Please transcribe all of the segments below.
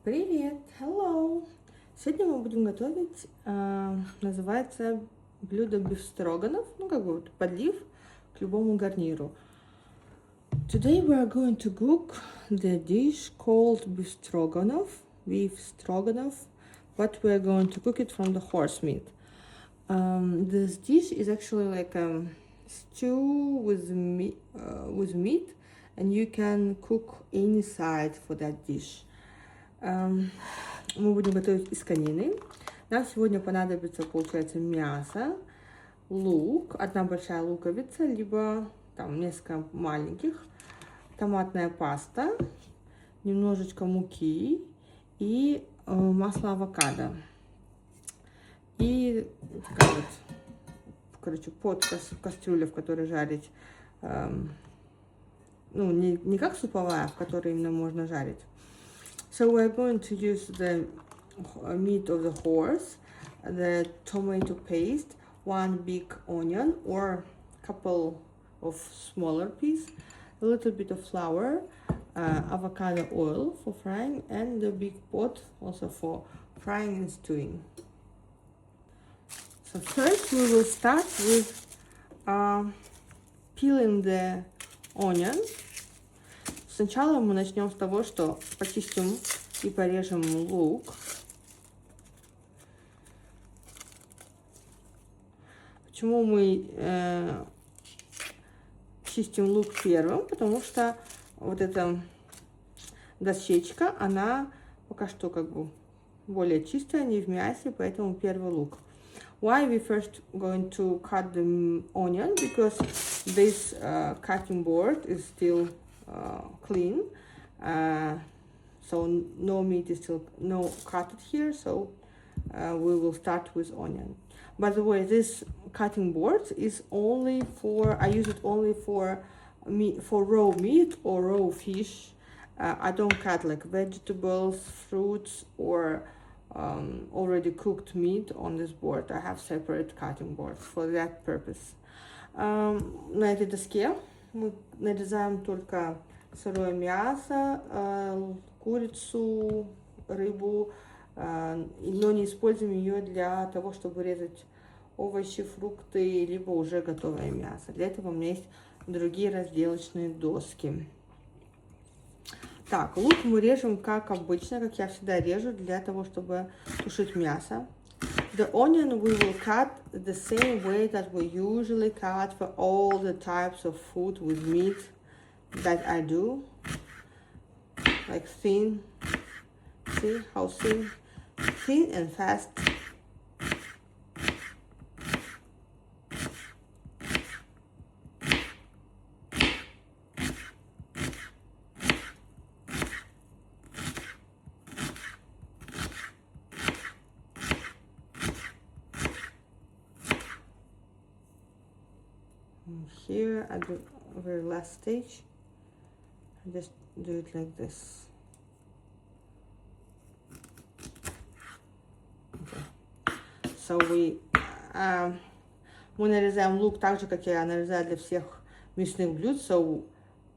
Привет! Hello! Сегодня мы будем готовить, называется блюдо бефстроганов, ну как бы вот подлив к любому гарниру. Today we are going to cook the dish called beef stroganoff, but we are going to cook it from the horse meat. This dish is actually like a stew with meat, and you can cook any side for that dish. Мы будем готовить из конины. Нам сегодня понадобится, получается, мясо, лук, одна большая луковица, либо там несколько маленьких, томатная паста, немножечко муки и масло авокадо. И такая вот, короче, кастрюля, в которой жарить, ну, не как суповая, в которой именно можно жарить. So we're going to use the meat of the horse, the tomato paste, one big onion or couple of smaller pieces, a little bit of flour, avocado oil for frying, and the big pot also for frying and stewing. So first we will start with peeling the onion. Сначала мы начнем с того, что почистим и порежем лук. Почему мы чистим лук первым? Потому что вот эта дощечка, она пока что как бы более чистая, не в мясе, поэтому первый лук. Why we first going to cut the onion? Because this cutting board is still clean, so no meat is still cut here, so we will start with onion. By the way, this cutting board is only for, I use it only for meat, for raw meat or raw fish. I don't cut like vegetables, fruits, or already cooked meat on this board. I have separate cutting boards for that purpose. На этой доске мы нарезаем только сырое мясо, курицу, рыбу, но не используем ее для того, чтобы резать овощи, фрукты, либо уже готовое мясо. Для этого у меня есть другие разделочные доски. Так, лук мы режем как обычно, как я всегда режу, для того, чтобы тушить мясо. The onion we will cut the same way that we usually cut for all the types of food with meat that I do. Like thin. See how thin? Thin and fast. Here at the very last stage, I just do it like this. Okay. So мы нарезаем лук так же, как я нарезаю для всех мясных блюд. So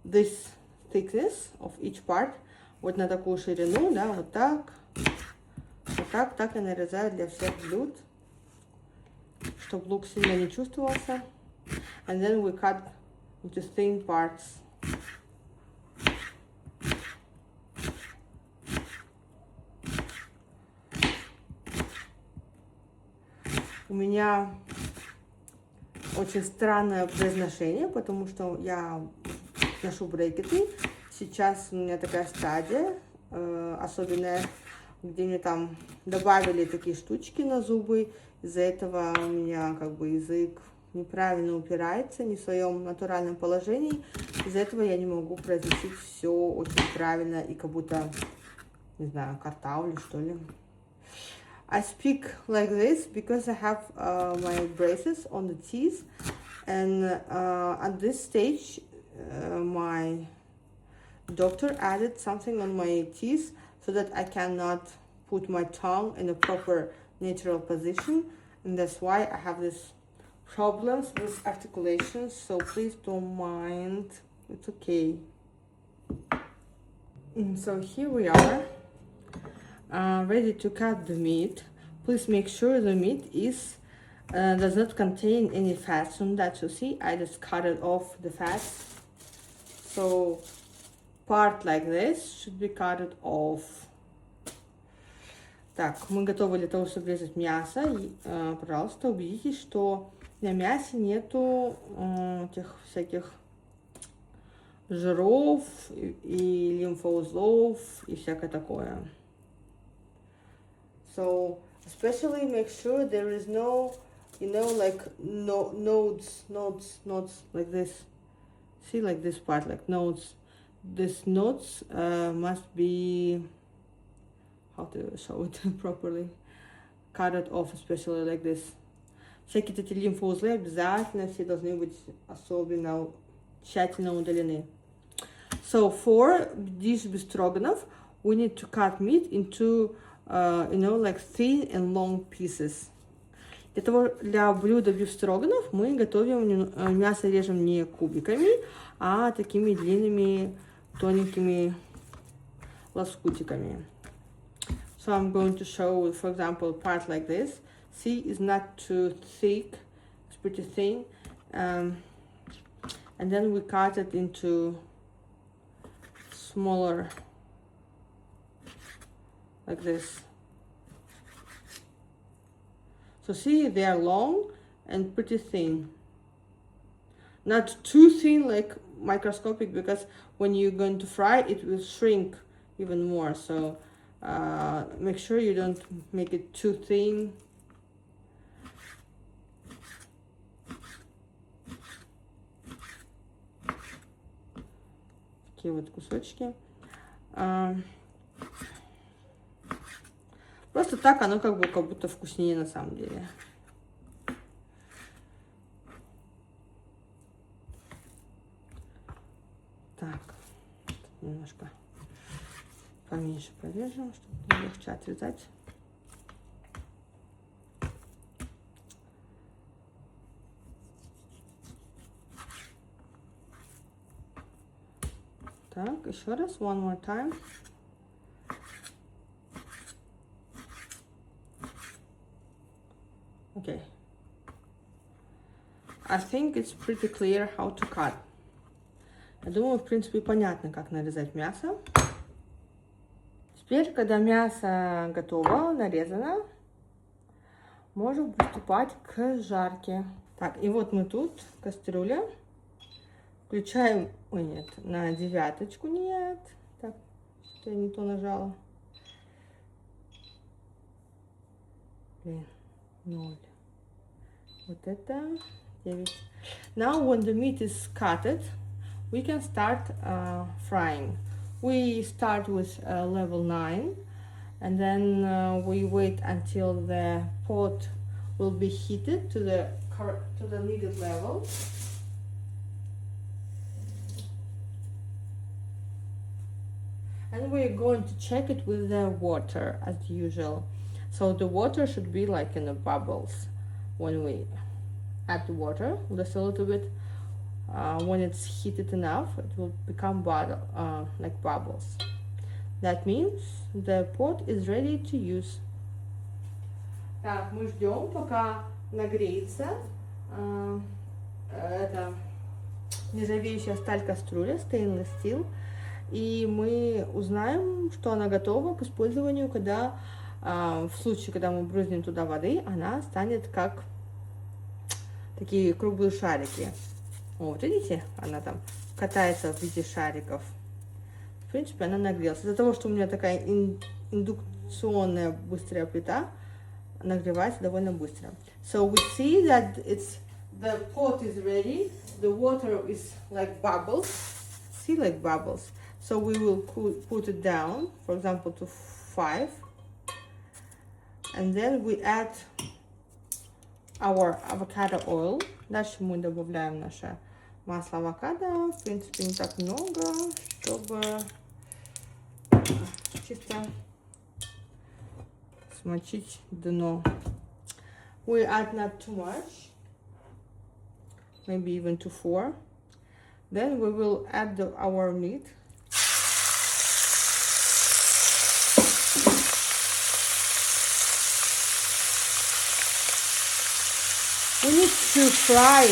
this thickness of each part, вот на такую ширину, да, вот так я нарезаю для всех блюд, чтобы лук сильно не чувствовался. And then we cut into thin parts. У меня очень странное произношение, потому что я ношу брекеты. Сейчас у меня такая стадия особенная, где мне там добавили такие штучки на зубы. Из-за этого у меня как бы язык неправильно упирается, не в своем натуральном положении. Из-за этого я не могу произносить все очень правильно и как будто, не знаю, картавлю, что ли. I speak like this because I have my braces on the teeth, and at this stage my doctor added something on my teeth so that I cannot put my tongue in a proper natural position, and that's why I have this problems with articulations, so please don't mind, it's okay. So here we are. ready to cut the meat. Please make sure the meat does not contain any fats on that. So see, I just cut it off the fats. So part like this should be cut off. Так, мы готовы для того, чтобы резать мясо. И, пожалуйста, убедитесь, что на мясе нету этих всяких жиров и лимфоузлов и всякое такое. So, especially make sure there is no, you know, like nodes like this. See, like this part, like nodes. These nodes must be, how to show it properly, cut it off, especially like this. Всякие эти лимфоузлы обязательно все должны быть особенно тщательно удалены. So for this Бефстроганов, we need to cut meat into, you know, like thin and long pieces. Для блюда Бефстроганов мы готовим, мясо режем не кубиками, а такими длинными, тоненькими лоскутиками. So I'm going to show, for example, a part like this. See, it's not too thick, it's pretty thin. And then we cut it into smaller, like this. So see, they are long and pretty thin. Not too thin, like microscopic, because when you're going to fry, it will shrink even more. So make sure you don't make it too thin. Такие вот кусочки. Просто так оно как будто вкуснее на самом деле. Так, немножко поменьше порежем, чтобы легче отрезать. Так, еще раз, one more time. Okay. I think it's pretty clear how to cut. Я думаю, в принципе, понятно, как нарезать мясо. Теперь, когда мясо готово, нарезано, можем приступать к жарке. Так, и вот мы тут, кастрюля. Включаем, ой, нет, на 9, нет. Так, что я не то нажала. Блин, 0. Вот это 9. Now, when the meat is cutted, we can start frying. We start with level 9, and then we wait until the pot will be heated to the needed level. And we're going to check it with the water as usual. So the water should be like in the bubbles when we add the water, just a little bit. When it's heated enough, it will become like bubbles. That means the pot is ready to use. Так, мы ждем, пока нагреется эта нержавеющая сталь кастрюля, stainless steel. И мы узнаем, что она готова к использованию, когда в случае, когда мы брызнем туда воды, она станет как такие круглые шарики. Вот, видите, она там катается в виде шариков. В принципе, она нагрелась. Из-за того, что у меня такая индукционная быстрая плита, нагревается довольно быстро. So we see that the pot is ready. The water is like bubbles. See, like bubbles. So we will put it down, for example, to 5. And then we add our avocado oil. Дальше мы добавляем наше масло авокадо. В принципе, не так много, чтобы чисто смочить дно. We add not too much, maybe even to 4. Then we will add our meat. need to fry,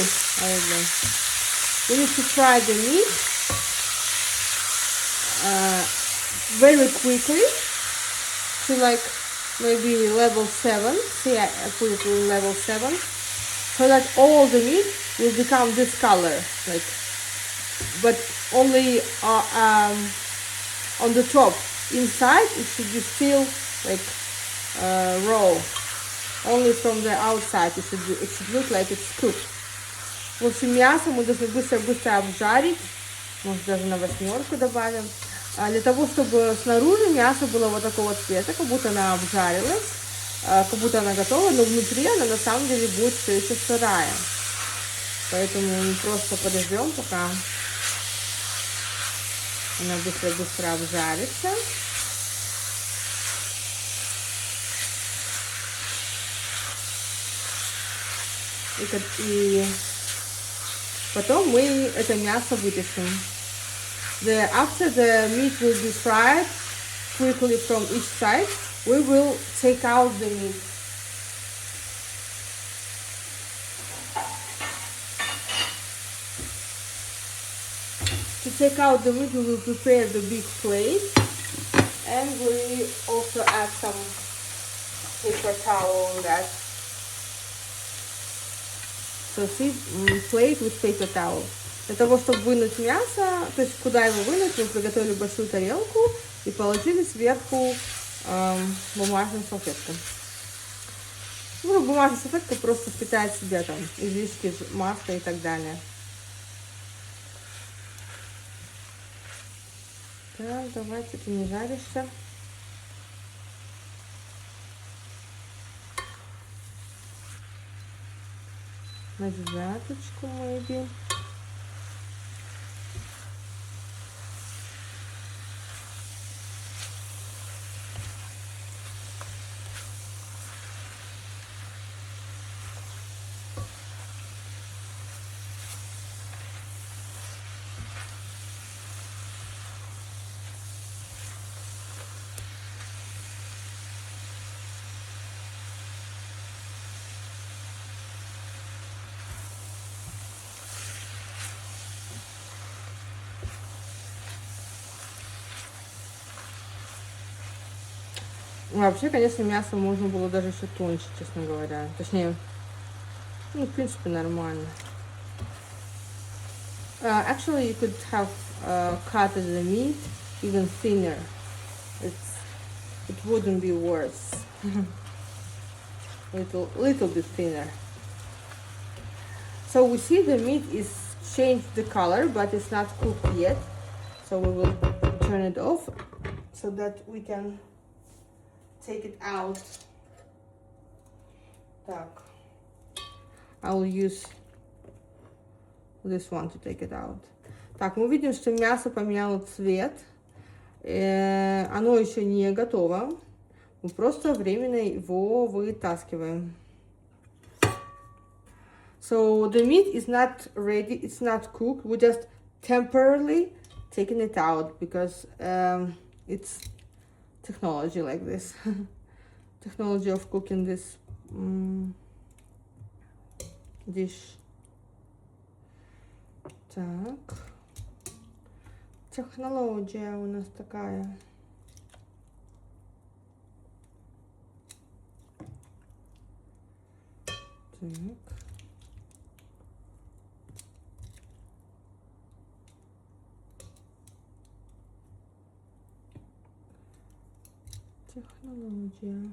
we need to fry the meat very quickly to like maybe level 7. See, I put it in level 7 so that all the meat will become this color, like, but only on the top. Inside it should be still like raw. Only from the outside it should look like it's cooked. В общем, мясо мы должны быстро-быстро обжарить. Может, даже на 8 добавим. Для того, чтобы снаружи мясо было вот такого цвета, как будто она обжарилась, как будто она готова, но внутри она на самом деле будет все еще сырая. Поэтому мы просто подождем, пока она быстро-быстро обжарится. И потом мы это мясо вытащим. After the meat will be fried quickly from each side, we will take out the meat. To take out the meat, we will prepare the big plate, and we also add some paper towel on that. So see, plate with paper towel. Для того, чтобы вынуть мясо, то есть куда его вынуть, мы приготовили большую тарелку и положили сверху бумажную салфетку. Ну, бумажная салфетка просто впитает в себя там излишки масла и так далее. Так, давайте, ты не жаришься. На девяточку, maybe. Вообще, конечно, мясо можно было даже еще тоньше, честно говоря. Точнее, ну, в принципе, нормально. Actually, you could have cut the meat even thinner. It wouldn't be worse. Little bit thinner. So we see the meat is changed the color, but it's not cooked yet. So we will turn it off so that we can take it out. Так. I'll use this one to take it out. Так, мы видим, что мясо поменяло цвет. Оно еще не готово. Мы просто временно его вытаскиваем. So the meat is not ready, it's not cooked. We just temporarily taking it out because it's technology like this. Technology of cooking this dish. Так. Технология у нас такая. Так. Технология.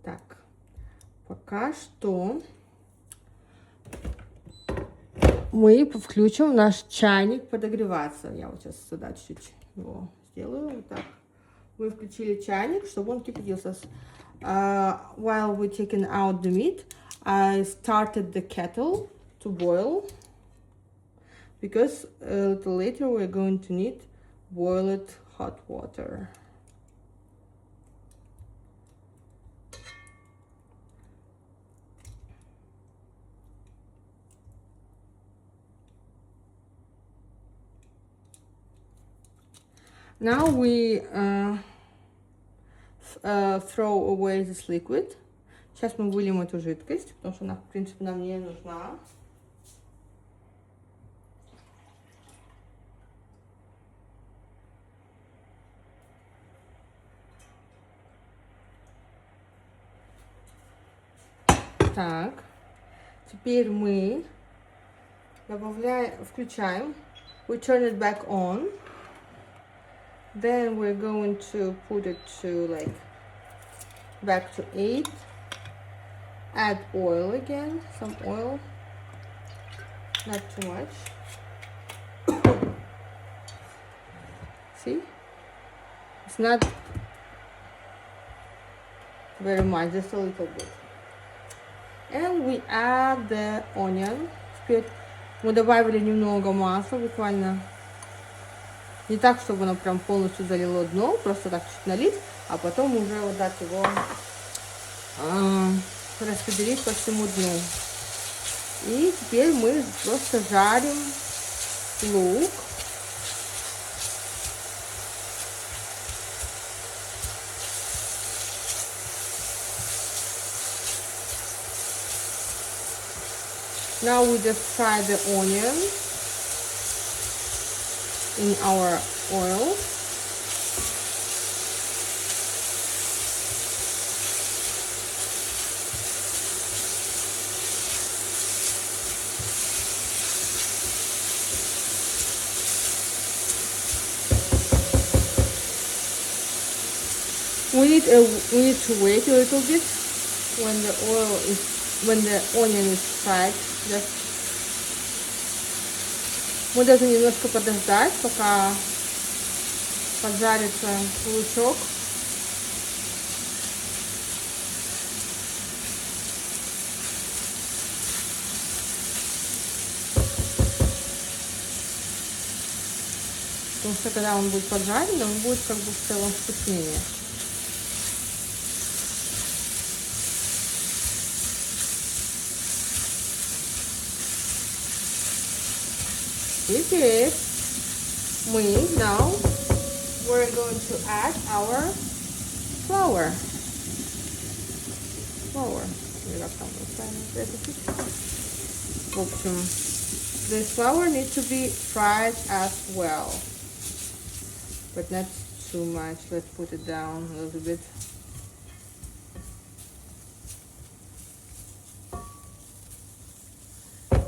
Так, пока что мы включим наш чайник подогреваться. Я вот сейчас сюда чуть-чуть его сделаю. Вот так. Мы включили чайник, чтобы он кипятился. While we're taking out the meat, I started the kettle to boil. Because a little later we're going to need boiled hot water. Now we throw away this liquid. Сейчас мы выльем эту жидкость, потому что она, в принципе, нам не нужна. Так, теперь мы включаем. We turn it back on. Then we're going to put it to like back to 8. Add oil again, some oil, not too much. See, it's not very much, just a little bit. And we add the onion. Теперь мы добавили немного масла, буквально не так, чтобы оно прям полностью залило дно, просто так чуть налить, а потом уже вот так его распределить по всему дну. И теперь мы просто жарим лук. Now we just fry the onion in our oil. We need to wait a little bit when the onion is fried. Мы должны немножко подождать, пока поджарится лучок. Потому что когда он будет поджарен, он будет как бы в целом вкуснее. Теперь now we're going to add our flour. В общем, this flour needs to be fried as well, but not too much. Let's put it down a little bit.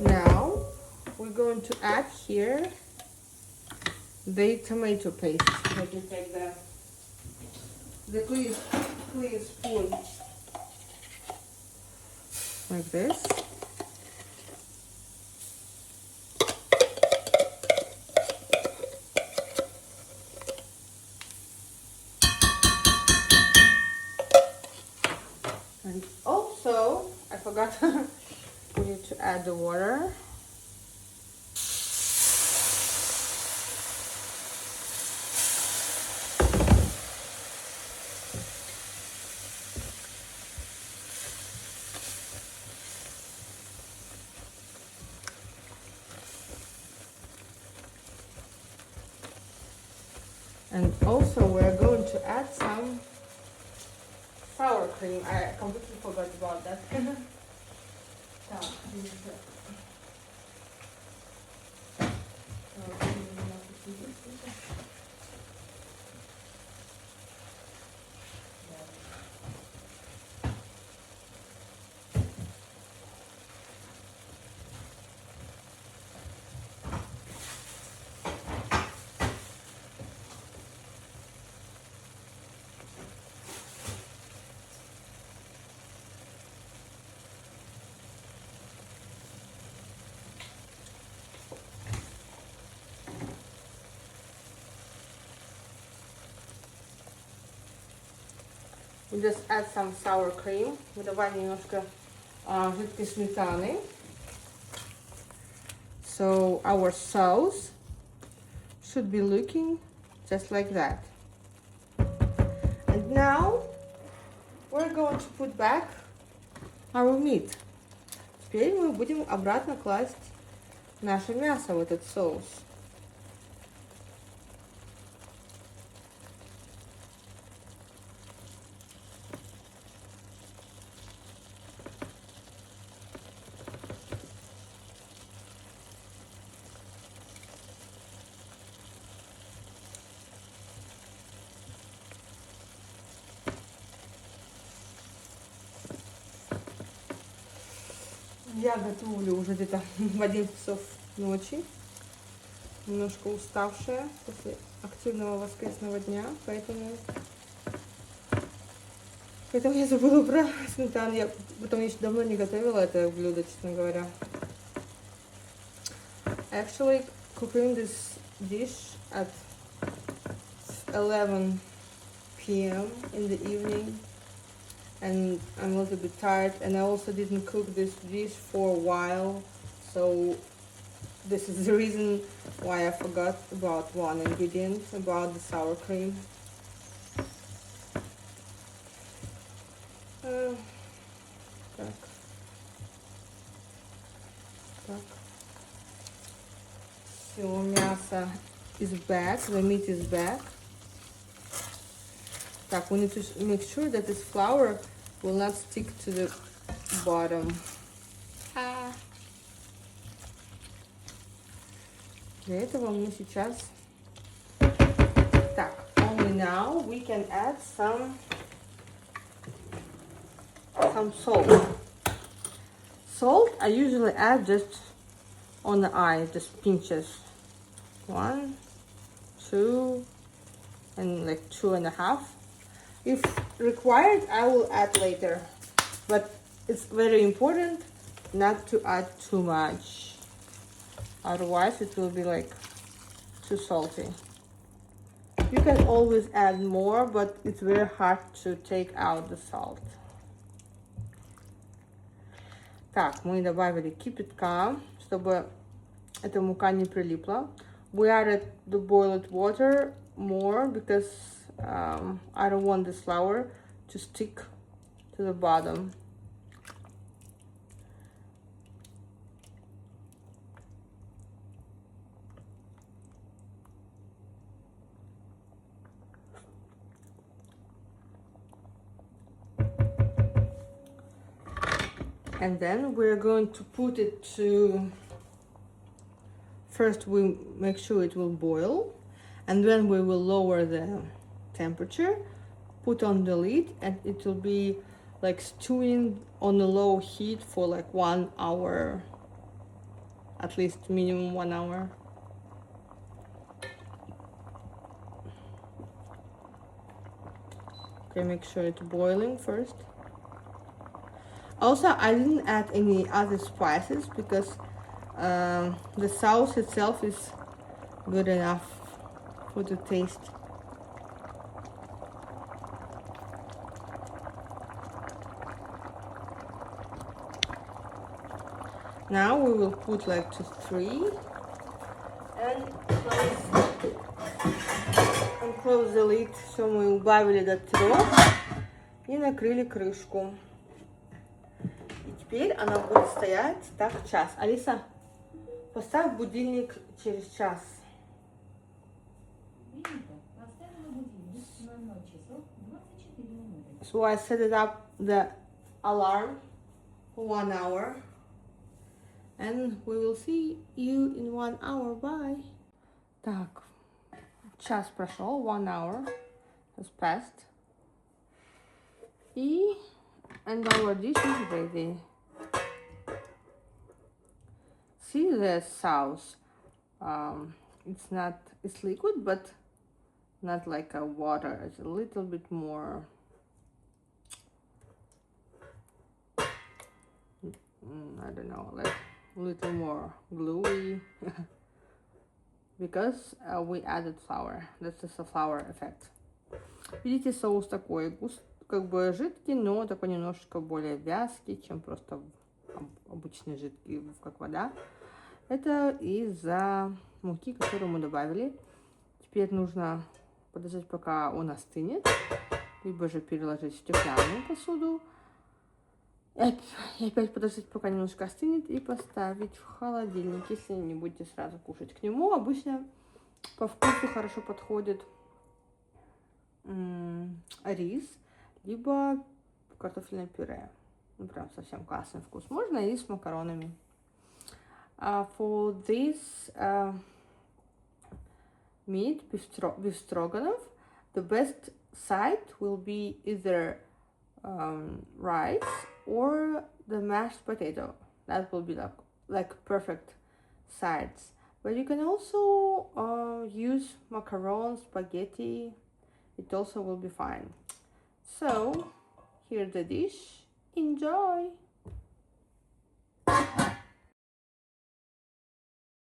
Now we're going to add here the tomato paste. Let me take the clean spoon like this. And also, I forgot, we need to add the water. And also we're going to add some sour cream. I completely forgot about that. We just add some sour cream. Мы добавим немножко жидкой сметаны. So our sauce should be looking just like that. And now we're going to put back our meat. Теперь мы будем обратно класть наше мясо в этот соус. Я готовлю уже где-то в 11 часов ночи. Немножко уставшая после активного воскресного дня, поэтому я забыла про сметану. Я потом еще давно не готовила это блюдо, честно говоря. Actually, cooking this dish at 11 p.m. in the evening, and I'm a little bit tired, and I also didn't cook this dish for a while, so this is the reason why I forgot about one ingredient, about the sour cream. Так. Все, мясо is back, the meat is back. Так, we need to make sure that this flour will not stick to the bottom. Для этого мы сейчас... Так, only now we can add some salt. Salt I usually add just on the eye, just pinches. 1, 2, and like 2.5. If required, I will add later, but it's very important not to add too much, otherwise it will be like too salty. You can always add more, but it's very hard to take out the salt. Так, мы добавили кипятка, чтобы эта мука не прилипла. We added the boiled water more because I don't want this flour to stick to the bottom. And then we're going to put it to... First we make sure it will boil, and then we will lower the temperature, put on the lid, and it will be like stewing on a low heat for like 1 hour, at least minimum 1 hour. Okay, make sure it's boiling first. Also, I didn't add any other spices because the sauce itself is good enough for the taste. Now we will put like to 3 and close the lid. Все, мы убавили до 3 и накрыли крышку. И теперь она будет стоять так час. Алиса, поставь будильник через час. So I set it up the alarm for 1 hour. And we will see you in 1 hour. Bye. Так, час прошел, 1 hour has passed. And our dish is ready. See the sauce. It's liquid, but not like a water. It's a little bit more. I don't know, like a little more gluey because we added flour. That's just a flour effect. Видите, соус такой как бы жидкий, но такой немножечко более вязкий, чем просто обычный жидкий, как вода. Это из-за муки, которую мы добавили. Теперь нужно подождать, пока он остынет, либо же переложить в стеклянную посуду. И опять подождать, пока немножко остынет, и поставить в холодильник, если не будете сразу кушать. К нему обычно по вкусу хорошо подходит рис, либо картофельное пюре. Ну, прям совсем классный вкус. Можно и с макаронами. For this meat, Befstroganov, the best side will be either rice or the mashed potato. That will be like perfect sides. But you can also use macaroni, spaghetti. It also will be fine. So, here's the dish. Enjoy!